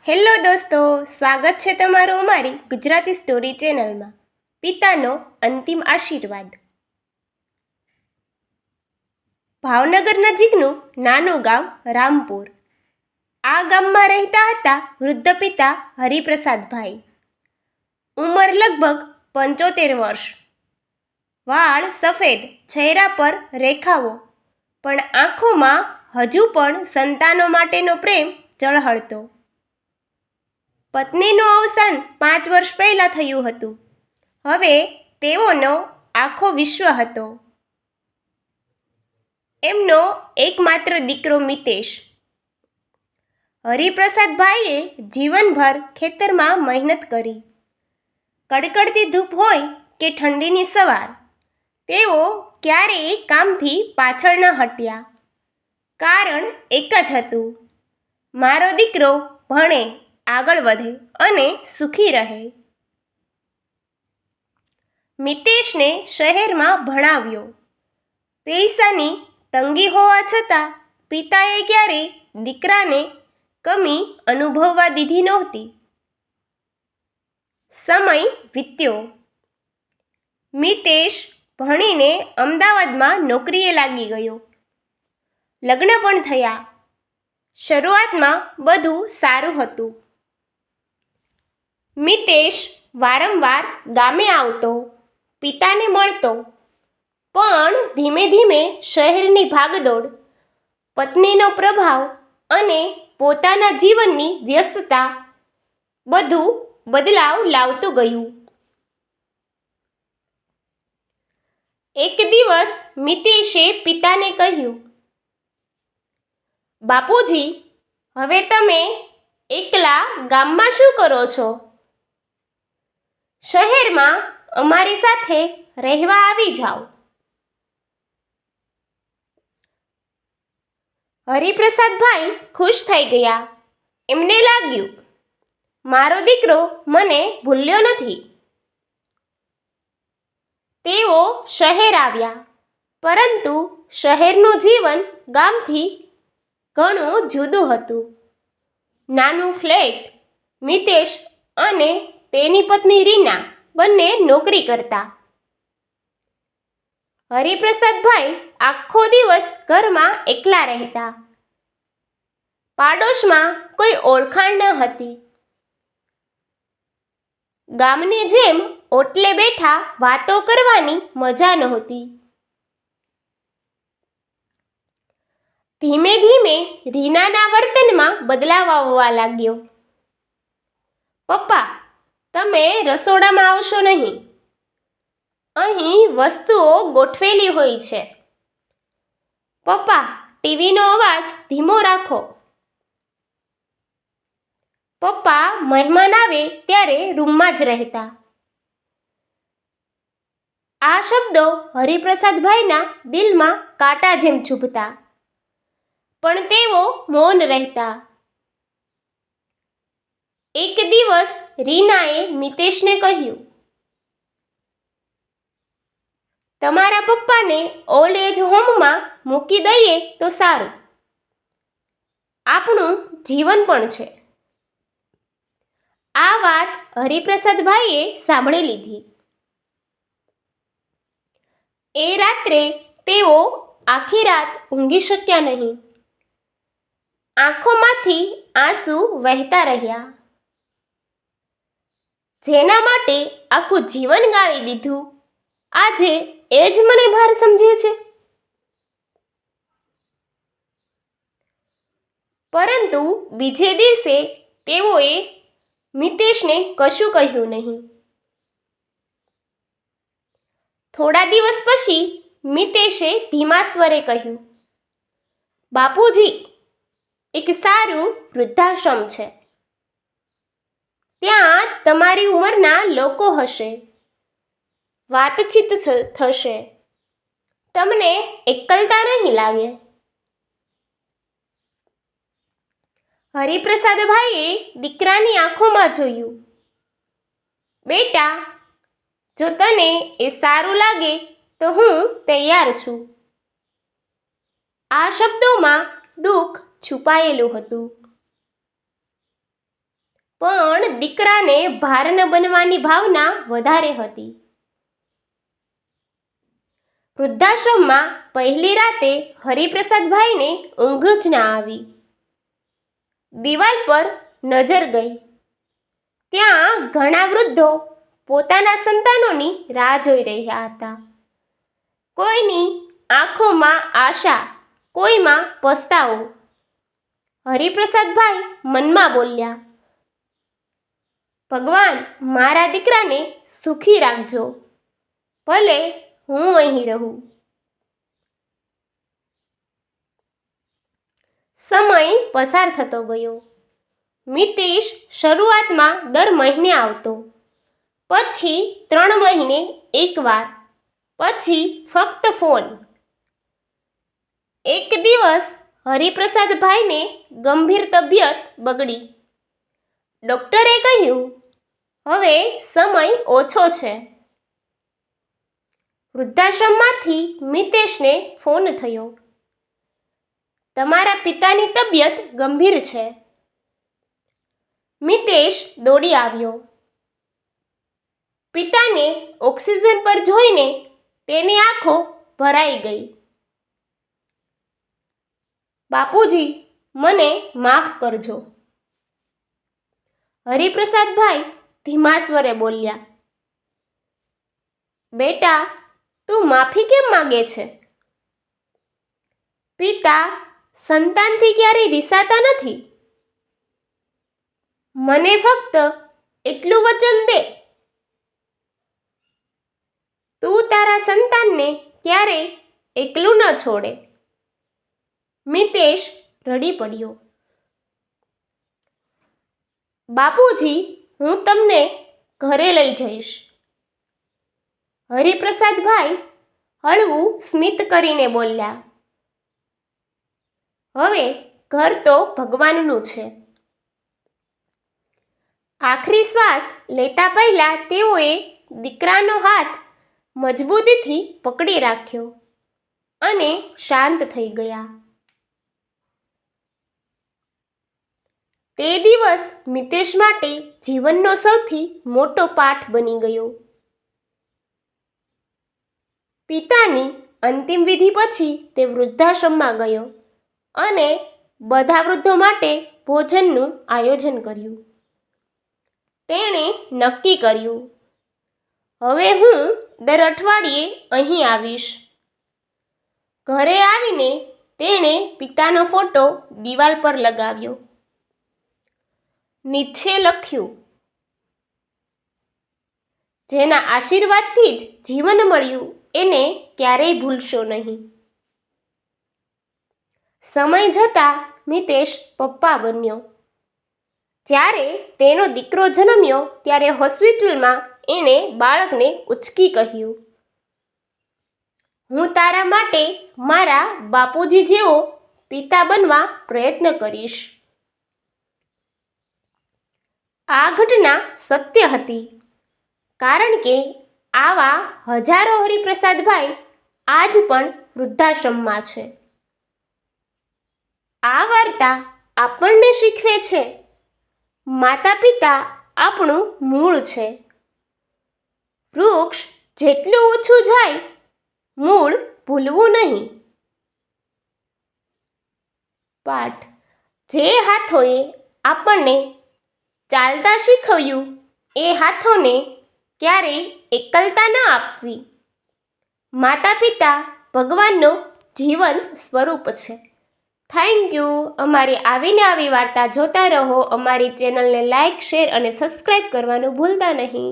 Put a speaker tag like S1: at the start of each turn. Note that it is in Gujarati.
S1: હેલો દોસ્તો, સ્વાગત છે તમારું અમારી ગુજરાતી સ્ટોરી ચેનલમાં. પિતાનો અંતિમ આશીર્વાદ. ભાવનગર નજીકનું નાનું ગામ રામપુર. આ ગામમાં રહેતા હતા વૃદ્ધ પિતા હરિપ્રસાદભાઈ. ઉંમર લગભગ 75 વર્ષ. વાળ સફેદ, ચહેરા પર રેખાઓ, પણ આંખોમાં હજુ પણ સંતાનો માટેનો પ્રેમ ઝળહળતો. પત્નીનું અવસાન 5 વર્ષ પહેલાં થયું હતું. હવે તેઓનો આખો વિશ્વ હતો. એમનો એકમાત્ર દીકરો મિતેશ. હરિપ્રસાદભાઈએ જીવનભર ખેતરમાં મહેનત કરી. કડકડતી ધૂપ હોય કે ઠંડીની સવાર, તેઓ ક્યારેય કામથી પાછળ ન હટ્યા. કારણ એક જ હતું, મારો દીકરો ભણે, આગળ વધે અને સુખી રહે. મિતેશને શહેરમાં ભણાવ્યો. પૈસાની તંગી હોવા છતાં પિતાએ ક્યારેય દીકરાને કમી અનુભવવા દીધી નહોતી. સમય વીત્યો. મિતેશ ભણીને અમદાવાદમાં નોકરીએ લાગી ગયો. લગ્ન પણ થયા. શરૂઆતમાં બધું સારું હતું. મિતેશ વારંવાર ગામે આવતો, પિતાને મળતો, પણ ધીમે ધીમે શહેરની ભાગદોડ, પત્નીનો પ્રભાવ અને પોતાના જીવનની વ્યસ્તતા બધું બદલાવ લાવતું ગયું. એક દિવસ મિતેશે પિતાને કહ્યું, બાપુજી, હવે તમે એકલા ગામમાં શું કરો છો? શહેરમાં અમારી સાથે રહેવા આવી જાઓ. હરિપ્રસાદભાઈ ખુશ થઈ ગયા. એમને લાગ્યું, મારો દીકરો મને ભૂલ્યો નથી. તેઓ શહેર આવ્યા, પરંતુ શહેરનું જીવન ગામથી ઘણું જુદું હતું. નાનું ફ્લેટ. મિતેશ અને તેની પત્ની રીના બંને નોકરી કરતા. હરિપ્રસાદભાઈ આખો દિવસ ઘરમાં એકલા રહેતા. પાડોશમાં કોઈ ઓળખાણ ન હતી. ગામની જેમ ઓટલે બેઠા વાતો કરવાની મજા નહોતી. ધીમે ધીમે રીનાના વર્તનમાં બદલાવ આવવા લાગ્યો. પપ્પા, તમે રસોડામાં આવશો નહીં. અહીં વસ્તુઓ ગોઠવેલી હોય છે. પપ્પા, ટીવીનો અવાજ ધીમો રાખો. પપ્પા મહેમાન આવે ત્યારે રૂમમાં જ રહેતા. આ શબ્દો હરિપ્રસાદભાઈના દિલમાં કાંટા જેમ ચૂભતા, પણ તેઓ મૌન રહેતા. એક દિવસ રીનાએ મિતેશને કહ્યું, તમારા પપ્પાને ઓલ્ડ એજ હોમમાં મૂકી દઈએ તો સારું. આપણું જીવન પણ છે. આ વાત હરિપ્રસાદભાઈએ સાંભળી લીધી. એ રાત્રે તેઓ આખી રાત ઊંઘી શક્યા નહીં. આંખોમાંથી આંસુ વહેતા રહ્યા. જેના માટે આખું જીવન ગાળી દીધું, આજે એ જ મને ભાર સમજે છે. પરંતુ બીજે દિવસે તેઓએ મિતેશને કશું કહ્યું નહીં. થોડા દિવસ પછી મિતેશે ધીમા સ્વરે કહ્યું, બાપુજી, એક સારું વૃદ્ધાશ્રમ છે. ત્યાં તમારી ઉંમરના લોકો હશે. વાતચીત થશે. તમને એકલતા નહીં લાગે. હરિપ્રસાદભાઈએ દીકરાની આંખોમાં જોયું. બેટા, જો તને એ સારું લાગે તો હું તૈયાર છું. આ શબ્દોમાં દુઃખ છુપાયેલું હતું. પણ દીકરાને ભાર ન બનવાની ભાવના વધારે હતી. વૃદ્ધાશ્રમમાં પહેલી રાતે હરિપ્રસાદભાઈને ઊંઘ જ ના આવી. દિવાલ પર નજર ગઈ. ત્યાં ઘણા વૃદ્ધો પોતાના સંતાનોની રાહ જોઈ રહ્યા હતા. કોઈની આંખોમાં આશા, કોઈમાં પસ્તાવો. હરિપ્રસાદભાઈ મનમાં બોલ્યા, ભગવાન મારા દીકરાને સુખી રાખજો, ભલે હું અહીં રહું. સમય પસાર થતો ગયો. મિતેશ શરૂઆતમાં દર મહિને આવતો, પછી 3 મહિને એકવાર, પછી ફક્ત ફોન. એક દિવસ હરિપ્રસાદભાઈને ગંભીર તબિયત બગડી. ડૉક્ટરે કહ્યું, હવે સમય ઓછો છે. વૃદ્ધાશ્રમમાંથી મિતેશને ફોન થયો, તમારા પિતાની તબિયત ગંભીર છે. મિતેશ દોડી આવ્યો. પિતાને ઓક્સિજન પર જોઈને તેની આંખો ભરાઈ ગઈ. બાપુજી, મને માફ કરજો. હરિપ્રસાદભાઈ ધીમા સ્વરે બોલ્યા, બેટા, તું માફી કેમ માગે છે? પિતા સંતાનથી ક્યારેય રિસાતા નથી. મને ફક્ત એટલું વચન દે, તું તારા સંતાનને ક્યારેય એકલું ન છોડે. મિતેશ રડી પડ્યો. બાપુજી, હું તમને ઘરે લઈ જઈશ. હરિપ્રસાદભાઈ હળવું સ્મિત કરીને બોલ્યા, હવે ઘર તો ભગવાનનું છે. આખરી શ્વાસ લેતા પહેલા તેઓએ દીકરાનો હાથ મજબૂતીથી પકડી રાખ્યો અને શાંત થઈ ગયા. તે દિવસ મિતેશ માટે જીવનનો સૌથી મોટો પાઠ બની ગયો. પિતાની અંતિમ વિધિ પછી તે વૃદ્ધાશ્રમમાં ગયો અને બધા વૃદ્ધો માટે ભોજનનું આયોજન કર્યું. તેણે નક્કી કર્યું, હવે હું દર અઠવાડિયે અહીં આવીશ. ઘરે આવીને તેણે પિતાનો ફોટો દિવાલ પર લગાવ્યો. નીચે લખ્યું, જેના આશીર્વાદથી જ જીવન મળ્યું એને ક્યારેય ભૂલશો નહીં. સમય જતાં મિતેશ પપ્પા બન્યો. જ્યારે તેનો દીકરો જન્મ્યો ત્યારે હોસ્પિટલમાં એણે બાળકને ઉચકી કહ્યું, હું તારા માટે મારા બાપુજી જેવો પિતા બનવા પ્રયત્ન કરીશ. આ ઘટના સત્ય હતી, કારણ કે આવા હજારો હરિપ્રસાદભાઈ આજ પણ વૃદ્ધાશ્રમમાં છે. આ વાર્તા આપણને શીખવે છે, માતા પિતા આપણું મૂળ છે. વૃક્ષ જેટલું ઊંચું જાય, મૂળ ભૂલવું નહીં. પાઠ: જે હાથોએ આપણને ચાલતા શીખવ્યું એ હાથોને ક્યારેય એકલતા ન આપવી. માતા પિતા ભગવાનનો જીવંત સ્વરૂપ છે. Thank you. અમારી આવીને આવી વાર્તા જોતા રહો. અમારી ચેનલને લાઇક, શેર અને સબસ્ક્રાઈબ કરવાનું ભૂલતા નહીં.